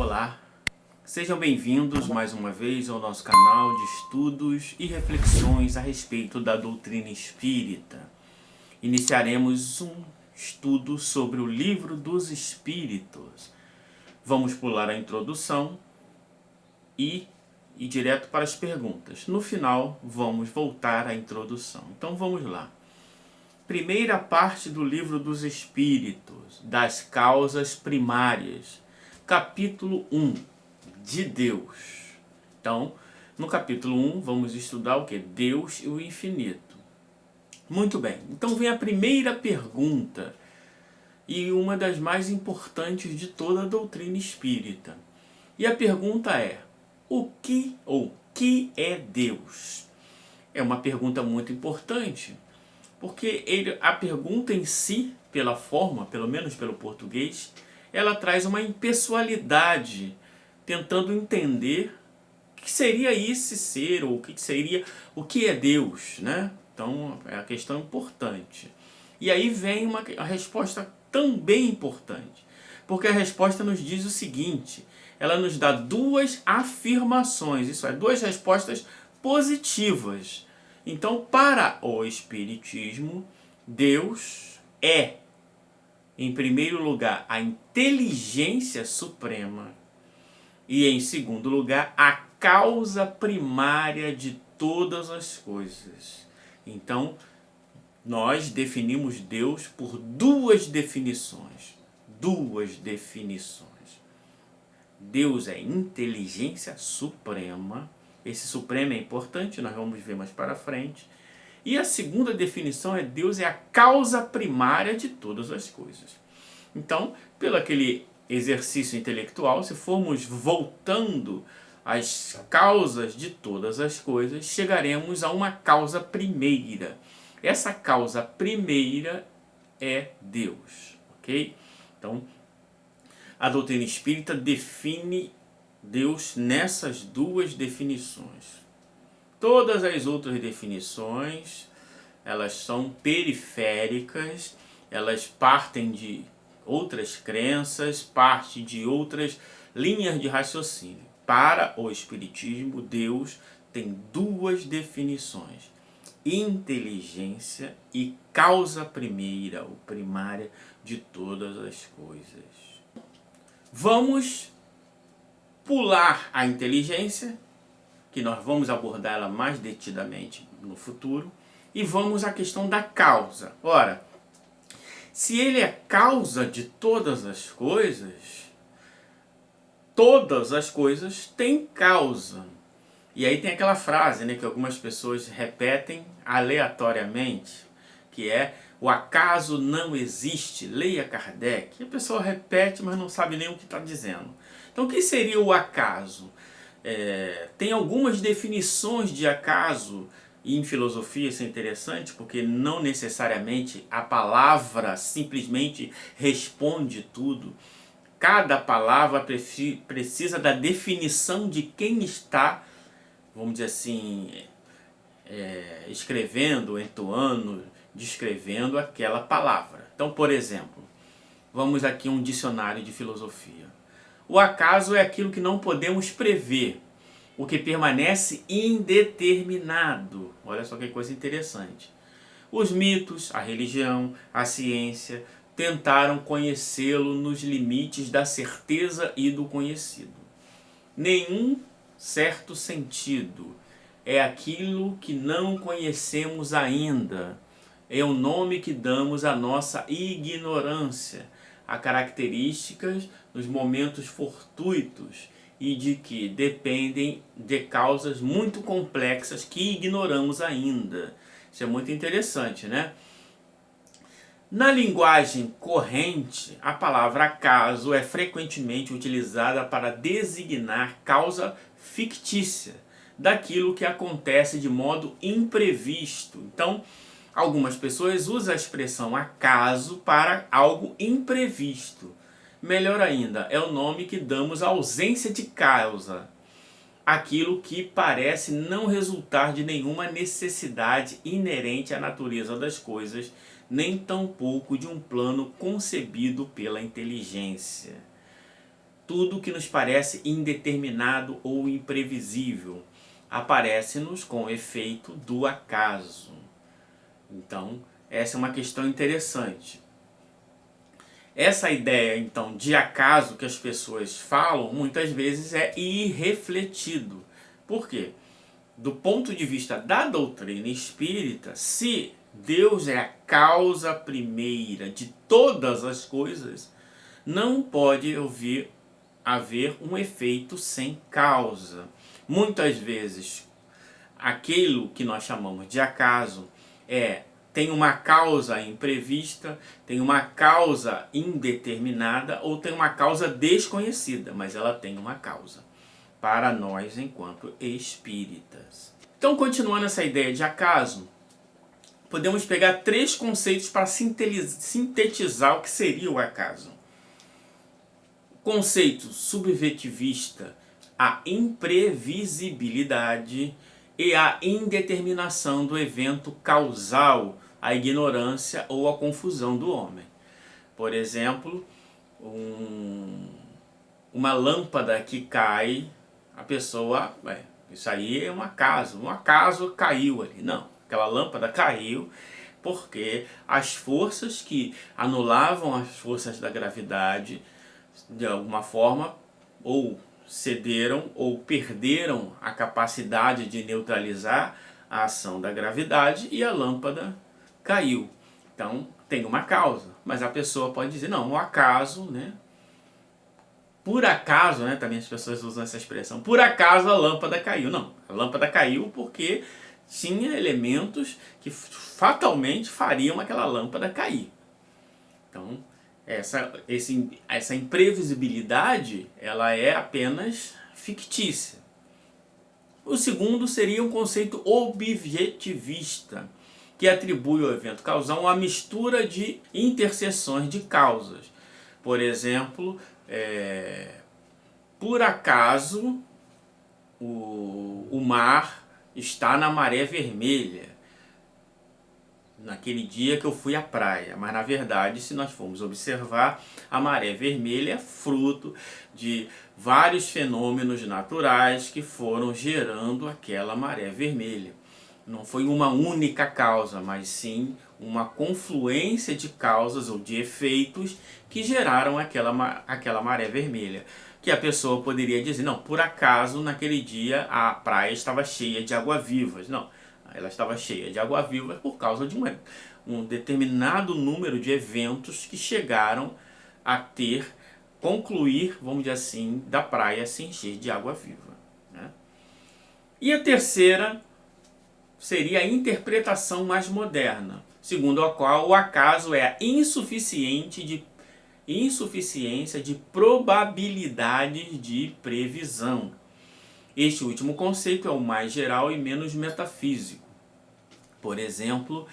Olá, sejam bem-vindos mais uma vez ao nosso canal de estudos e reflexões a respeito da doutrina espírita. Iniciaremos um estudo sobre o Livro dos Espíritos. Vamos pular a introdução e ir direto para as perguntas. No final, vamos voltar à introdução. Então vamos lá. Primeira parte do Livro dos Espíritos, das causas primárias. Capítulo 1, de Deus. Então, no capítulo 1, vamos estudar o que? Deus e o infinito. Muito bem, então vem a primeira pergunta, e uma das mais importantes de toda a doutrina espírita. E a pergunta é, o que é Deus? É uma pergunta muito importante, porque a pergunta em si, pela forma, pelo menos pelo português, ela traz uma impessoalidade, tentando entender o que seria esse ser, ou o que é Deus, né? Então, é a questão importante. E aí vem a resposta também importante, porque a resposta nos diz o seguinte, ela nos dá duas afirmações, isso é, duas respostas positivas. Então, para o Espiritismo, Deus é, em primeiro lugar, a inteligência suprema e, em segundo lugar, a causa primária de todas as coisas. Então, nós definimos Deus por duas definições. Deus é inteligência suprema. Esse supremo é importante, nós vamos ver mais para frente. E a segunda definição é Deus é a causa primária de todas as coisas. Então, pelo aquele exercício intelectual, se formos voltando às causas de todas as coisas, chegaremos a uma causa primeira. Essa causa primeira é Deus, ok? Então, a doutrina espírita define Deus nessas duas definições. Todas as outras definições, elas são periféricas, elas partem de outras crenças, partem de outras linhas de raciocínio. Para o Espiritismo, Deus tem duas definições: inteligência e causa primeira ou primária de todas as coisas. Vamos pular a inteligência, que nós vamos abordar ela mais detidamente no futuro, e vamos à questão da causa. Ora, se ele é causa de todas as coisas têm causa. E aí tem aquela frase, né, que algumas pessoas repetem aleatoriamente, que é: o acaso não existe, leia Kardec. E a pessoa repete, mas não sabe nem o que está dizendo. Então, o que seria o acaso? Tem algumas definições de acaso, e em filosofia isso é interessante, porque não necessariamente a palavra simplesmente responde tudo. Cada palavra precisa da definição de quem está, vamos dizer assim, escrevendo, entoando, descrevendo aquela palavra. Então, por exemplo, vamos aqui a um dicionário de filosofia. O acaso é aquilo que não podemos prever, o que permanece indeterminado. Olha só que coisa interessante. Os mitos, a religião, a ciência tentaram conhecê-lo nos limites da certeza e do conhecido. Nenhum certo sentido é aquilo que não conhecemos ainda. É o nome que damos à nossa ignorância, a características dos momentos fortuitos e de que dependem de causas muito complexas que ignoramos ainda. Isso é muito interessante, né? Na linguagem corrente, a palavra acaso é frequentemente utilizada para designar causa fictícia daquilo que acontece de modo imprevisto. Então, algumas pessoas usam a expressão acaso para algo imprevisto. Melhor ainda, é o nome que damos à ausência de causa, aquilo que parece não resultar de nenhuma necessidade inerente à natureza das coisas, nem tampouco de um plano concebido pela inteligência. tudo que nos parece indeterminado ou imprevisível aparece-nos com o efeito do acaso. Então, essa é uma questão interessante. Essa ideia, então, de acaso que as pessoas falam, muitas vezes é irrefletido. Por quê? Do ponto de vista da doutrina espírita, se Deus é a causa primeira de todas as coisas, não pode haver um efeito sem causa. Muitas vezes, aquilo que nós chamamos de acaso tem uma causa imprevista, tem uma causa indeterminada ou tem uma causa desconhecida, mas ela tem uma causa para nós enquanto espíritas. Então, continuando essa ideia de acaso, podemos pegar 3 conceitos para sintetizar o que seria o acaso. Conceito subjetivista, a imprevisibilidade e a indeterminação do evento causal, a ignorância ou a confusão do homem. Por exemplo, uma lâmpada que cai, a pessoa, isso aí é um acaso caiu ali. Não, aquela lâmpada caiu porque as forças que anulavam as forças da gravidade, de alguma forma, ou cederam ou perderam a capacidade de neutralizar a ação da gravidade e a lâmpada caiu. Então, tem uma causa, mas a pessoa pode dizer, não, o acaso, né? Por acaso, né? Também as pessoas usam essa expressão, por acaso a lâmpada caiu. Não, a lâmpada caiu porque tinha elementos que fatalmente fariam aquela lâmpada cair. Então, essa imprevisibilidade, ela é apenas fictícia. O segundo seria um conceito objetivista, que atribui ao evento causal uma mistura de interseções de causas. Por exemplo, por acaso o mar está na maré vermelha naquele dia que eu fui à praia, mas na verdade, se nós formos observar, a maré vermelha é fruto de vários fenômenos naturais que foram gerando aquela maré vermelha. Não foi uma única causa, mas sim uma confluência de causas ou de efeitos que geraram aquela maré vermelha. Que a pessoa poderia dizer, não, por acaso naquele dia a praia estava cheia de água-vivas. Não, ela estava cheia de água-viva por causa de um determinado número de eventos que chegaram a concluir, vamos dizer assim, da praia se encher de água-viva, né? E a terceira seria a interpretação mais moderna, segundo a qual o acaso é a insuficiência de probabilidades de previsão. Este último conceito é o mais geral e menos metafísico. Por exemplo,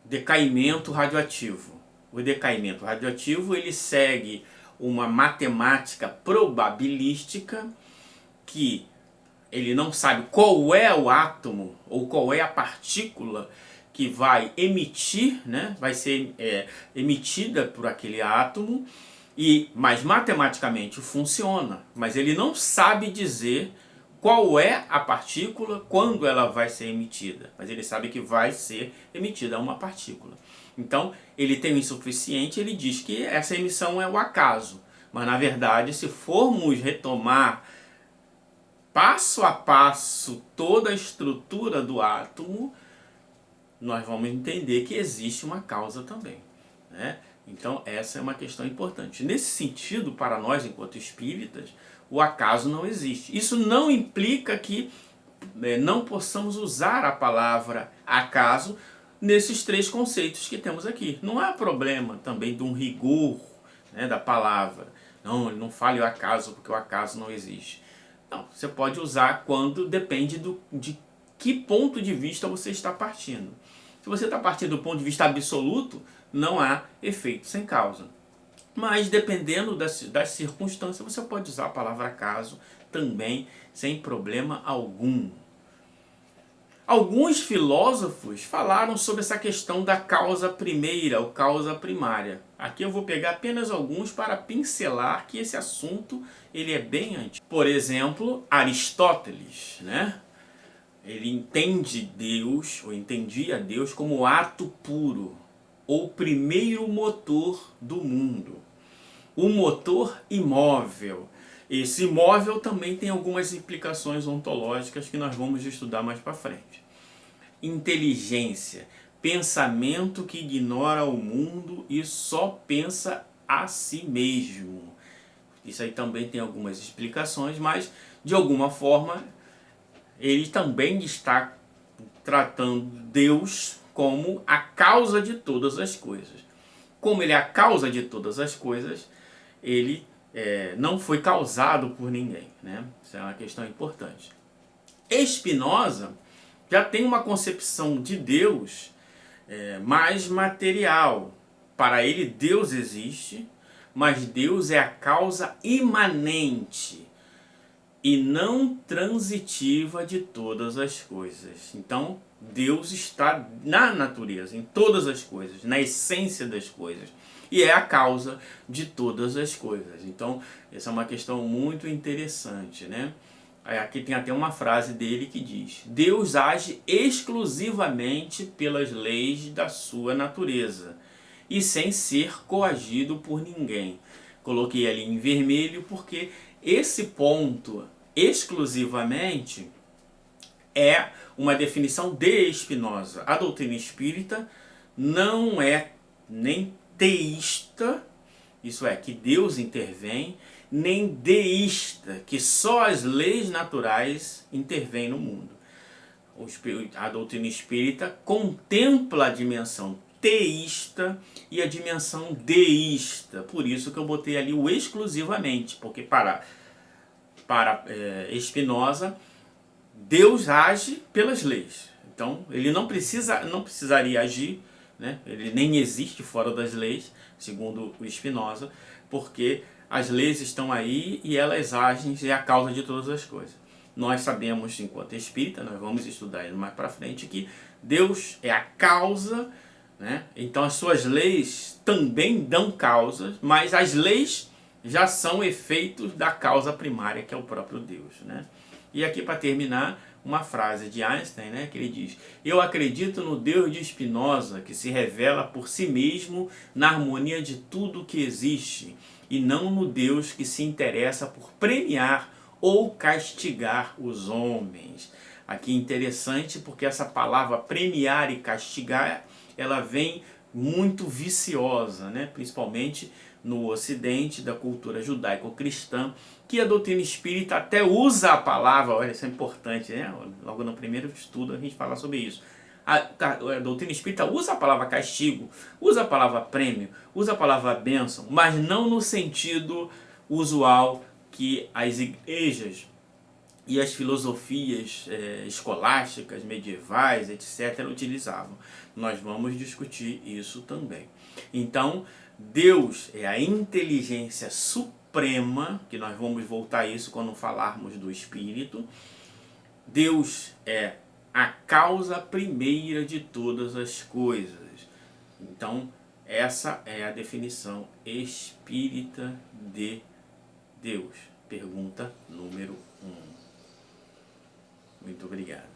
decaimento radioativo. O decaimento radioativo ele segue uma matemática probabilística que ele não sabe qual é o átomo ou qual é a partícula que vai emitir, né? Vai ser emitida por aquele átomo. Mas matematicamente funciona, mas ele não sabe dizer qual é a partícula, quando ela vai ser emitida, mas ele sabe que vai ser emitida uma partícula. Então ele tem o insuficiente, ele diz que essa emissão é o acaso, mas na verdade, se formos retomar passo a passo toda a estrutura do átomo, nós vamos entender que existe uma causa também, né? Então essa é uma questão importante. Nesse sentido, para nós enquanto espíritas, o acaso não existe. Isso não implica que não possamos usar a palavra acaso nesses 3 conceitos que temos aqui. Não há problema também de um rigor, né, da palavra. Não, ele não fale o acaso porque o acaso não existe. Não, você pode usar quando depende de que ponto de vista você está partindo. Se você está partindo do ponto de vista absoluto, não há efeito sem causa. Mas dependendo das circunstâncias, você pode usar a palavra acaso também sem problema algum. Alguns filósofos falaram sobre essa questão da causa primeira ou causa primária. Aqui eu vou pegar apenas alguns para pincelar que esse assunto ele é bem antigo. Por exemplo, Aristóteles, né? Ele entende Deus, ou entendia Deus como o ato puro, ou primeiro motor do mundo. O motor imóvel. Esse imóvel também tem algumas implicações ontológicas que nós vamos estudar mais para frente. Inteligência, pensamento que ignora o mundo e só pensa a si mesmo. Isso aí também tem algumas explicações, mas de alguma forma ele também está tratando Deus como a causa de todas as coisas. Como ele é a causa de todas as coisas, ele não foi causado por ninguém, né? Isso é uma questão importante. Spinoza já tem uma concepção de Deus mais material. Para ele, Deus existe, mas Deus é a causa imanente e não transitiva de todas as coisas. Então, Deus está na natureza, em todas as coisas, na essência das coisas. E é a causa de todas as coisas. Então, essa é uma questão muito interessante, né? Aqui tem até uma frase dele que diz: Deus age exclusivamente pelas leis da sua natureza e sem ser coagido por ninguém. Coloquei ali em vermelho porque esse ponto, exclusivamente, é uma definição de Spinoza. A doutrina espírita não é nem teísta, isso é, que Deus intervém, nem deísta, que só as leis naturais intervêm no mundo. A doutrina espírita contempla a dimensão teísta e a dimensão deísta. Por isso que eu botei ali o exclusivamente, porque para Spinoza, Deus age pelas leis. Então, ele não precisaria agir, né? Ele nem existe fora das leis, segundo o Spinoza, porque as leis estão aí e elas agem e é a causa de todas as coisas. Nós sabemos, enquanto espírita, nós vamos estudar isso mais para frente, que Deus é a causa, né? Então as suas leis também dão causas, mas as leis já são efeitos da causa primária, que é o próprio Deus, né? E aqui, para terminar, uma frase de Einstein, né, que ele diz: eu acredito no Deus de Spinoza, que se revela por si mesmo na harmonia de tudo que existe, e não no Deus que se interessa por premiar ou castigar os homens. Aqui interessante porque essa palavra premiar e castigar, ela vem muito viciosa, né? Principalmente no ocidente da cultura judaico-cristã, que a doutrina espírita até usa a palavra, olha, isso é importante, né? Logo no primeiro estudo a gente fala sobre isso. A doutrina espírita usa a palavra castigo, usa a palavra prêmio, usa a palavra bênção, mas não no sentido usual que as igrejas e as filosofias escolásticas, medievais, etc., utilizavam. Nós vamos discutir isso também. Então, Deus é a inteligência suprema, que nós vamos voltar a isso quando falarmos do Espírito. Deus é a causa primeira de todas as coisas. Então, essa é a definição espírita de Deus. Pergunta número 1. Muito obrigado.